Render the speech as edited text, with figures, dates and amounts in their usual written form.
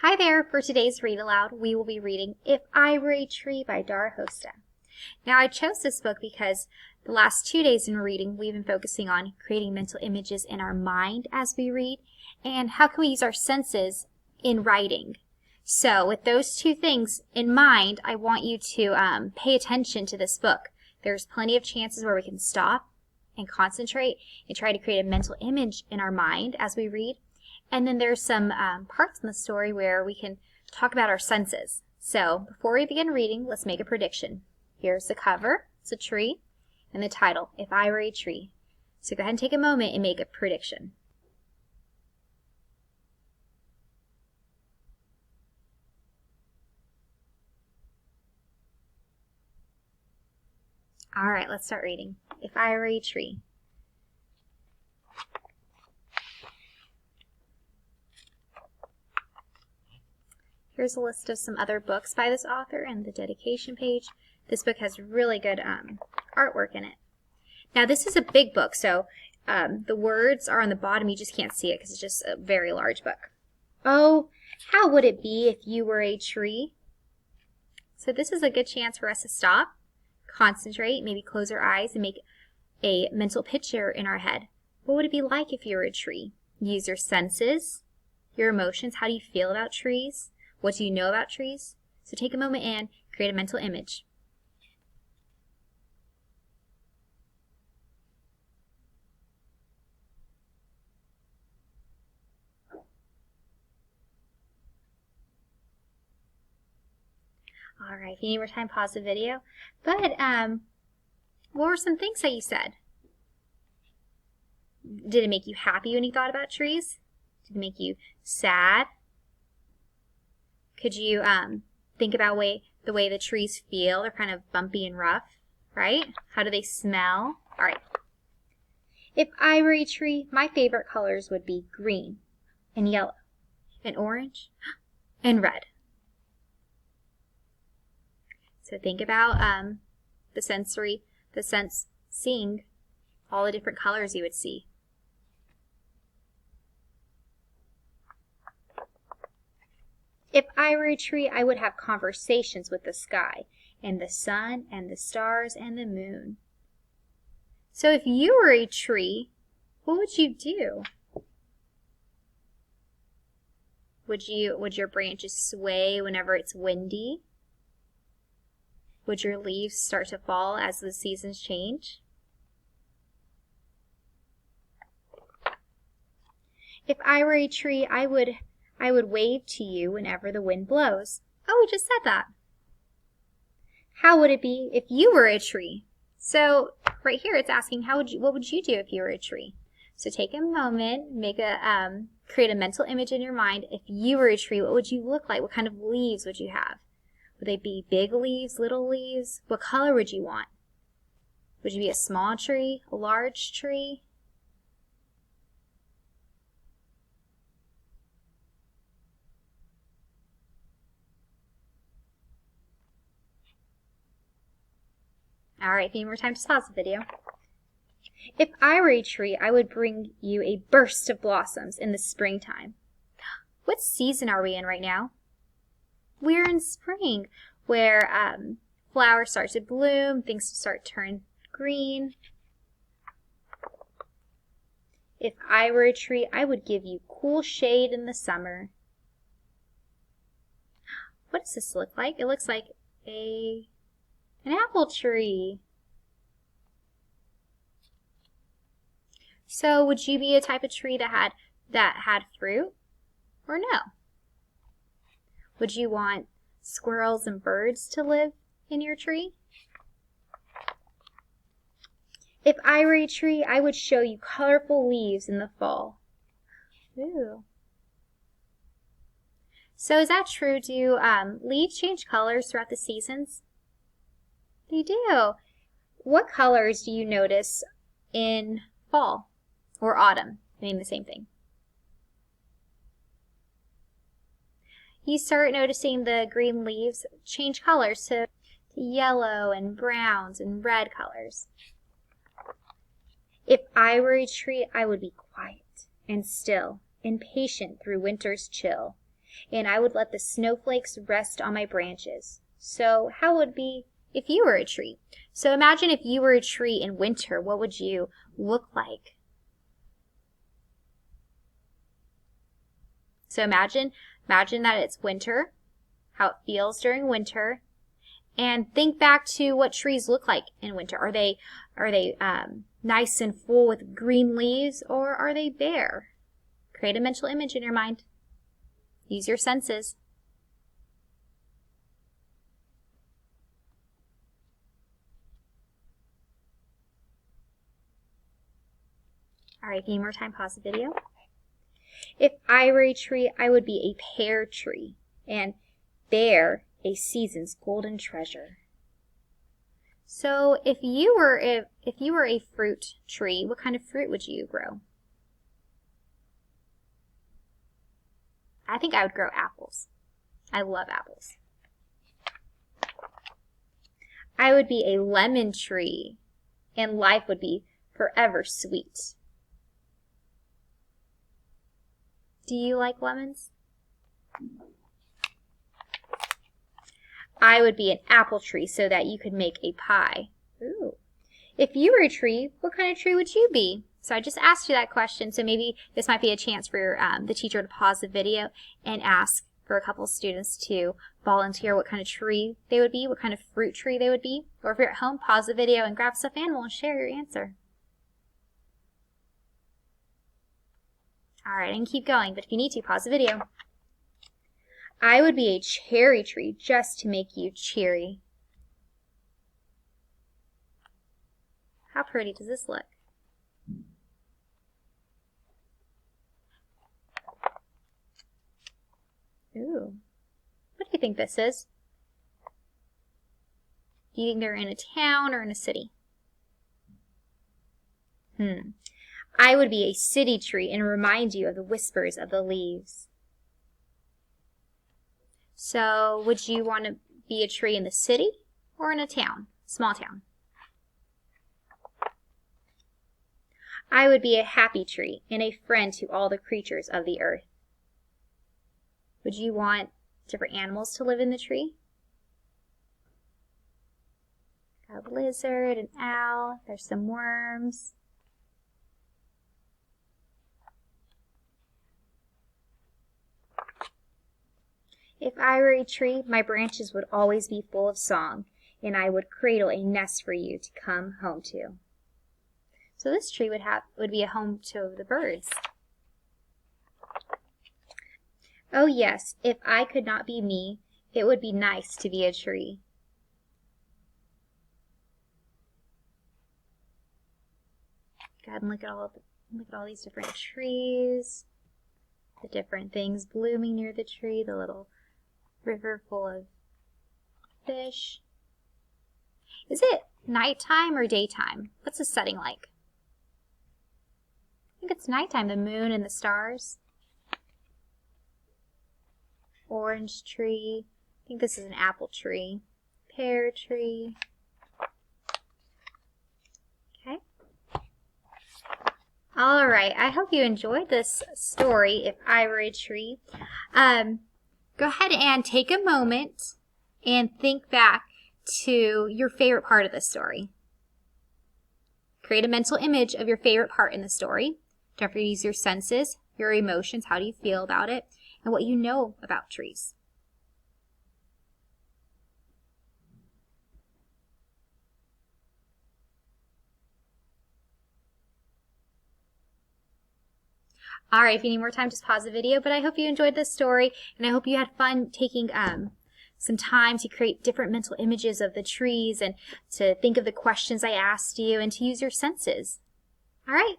Hi there! For today's read aloud, we will be reading If I Were a Tree by Dara Hosta. Now, I chose this book because the last 2 days in reading, we've been focusing on creating mental images in our mind as we read, and how can we use our senses in writing. So, with those two things in mind, I want you to pay attention to this book. There's plenty of chances where we can stop and concentrate and try to create a mental image in our mind as we read. And then there's some parts in the story where we can talk about our senses. So before we begin reading, let's make a prediction. Here's the cover, it's a tree, and the title, If I Were a Tree. So go ahead and take a moment and make a prediction. All right, let's start reading. If I Were a Tree. Here's a list of some other books by this author and the dedication page. This book has really good artwork in it. Now, this is a big book, so the words are on the bottom. You just can't see it because it's just a very large book. Oh, how would it be if you were a tree? So this is a good chance for us to stop, concentrate, maybe close our eyes and make a mental picture in our head. What would it be like if you were a tree? Use your senses, your emotions. How do you feel about trees? What do you know about trees? So take a moment and create a mental image. All right, if you need more time, pause the video. But what were some things that you said? Did it make you happy when you thought about trees? Did it make you sad? Could you think about the way the trees feel? They're kind of bumpy and rough, right? How do they smell? All right. If I were a tree, my favorite colors would be green and yellow and orange and red. So think about the sense seeing all the different colors you would see. If I were a tree, I would have conversations with the sky and the sun and the stars and the moon. So if you were a tree, what would you do? Would your branches sway whenever it's windy? Would your leaves start to fall as the seasons change? If I were a tree, I would wave to you whenever the wind blows. Oh, we just said that. How would it be if you were a tree? So right here it's asking what would you do if you were a tree? So take a moment, create a mental image in your mind. If you were a tree, what would you look like? What kind of leaves would you have? Would they be big leaves, little leaves? What color would you want? Would you be a small tree, a large tree? All right, if you need more time, just pause the video. If I were a tree, I would bring you a burst of blossoms in the springtime. What season are we in right now? We're in spring, where flowers start to bloom, things start to turn green. If I were a tree, I would give you cool shade in the summer. What does this look like? It looks like an apple tree. So would you be a type of tree that had fruit or no? Would you want squirrels and birds to live in your tree? If I were a tree, I would show you colorful leaves in the fall. Ooh. So is that true? Do leaves change colors throughout the seasons? They do. What colors do you notice in fall or autumn? I mean the same thing. You start noticing the green leaves change colors to yellow and browns and red colors. If I were a tree, I would be quiet and still and patient through winter's chill. and I would let the snowflakes rest on my branches. So how would it be if you were a tree? So imagine if you were a tree in winter, what would you look like? So imagine that it's winter, how it feels during winter, and think back to what trees look like in winter. Are they nice and full with green leaves, or are they bare? Create a mental image in your mind. Use your senses. All right, if you need more time, pause the video. If I were a tree, I would be a pear tree, and bear a season's golden treasure. So if you were a fruit tree, what kind of fruit would you grow? I think I would grow apples. I love apples. I would be a lemon tree, and life would be forever sweet. Do you like lemons? I would be an apple tree so that you could make a pie. Ooh. If you were a tree, what kind of tree would you be? So I just asked you that question, so maybe this might be a chance for the teacher to pause the video and ask for a couple of students to volunteer what kind of tree they would be, what kind of fruit tree they would be. Or if you're at home, pause the video and grab a stuffed animal and share your answer. All right, and keep going, but if you need to, pause the video. I would be a cherry tree just to make you cheery. How pretty does this look? Ooh, what do you think this is? Do you think they're in a town or in a city? I would be a city tree and remind you of the whispers of the leaves. So, would you want to be a tree in the city or in a town, small town? I would be a happy tree and a friend to all the creatures of the earth. Would you want different animals to live in the tree? Got a lizard, an owl, there's some worms. If I were a tree, my branches would always be full of song, and I would cradle a nest for you to come home to. So this tree would be a home to the birds. Oh yes, if I could not be me, it would be nice to be a tree. God, and look at all these different trees, the different things blooming near the tree, the little river full of fish. Is it nighttime or daytime? What's the setting like? I think it's nighttime, the moon and the stars. Orange tree. I think this is an apple tree. Pear tree. Okay. All right. I hope you enjoyed this story, If I Were a Tree. Go ahead and take a moment and think back to your favorite part of the story. Create a mental image of your favorite part in the story. Don't forget to use your senses, your emotions, how do you feel about it, and what you know about trees. All right, if you need more time, just pause the video, but I hope you enjoyed this story, and I hope you had fun taking some time to create different mental images of the trees and to think of the questions I asked you and to use your senses. All right.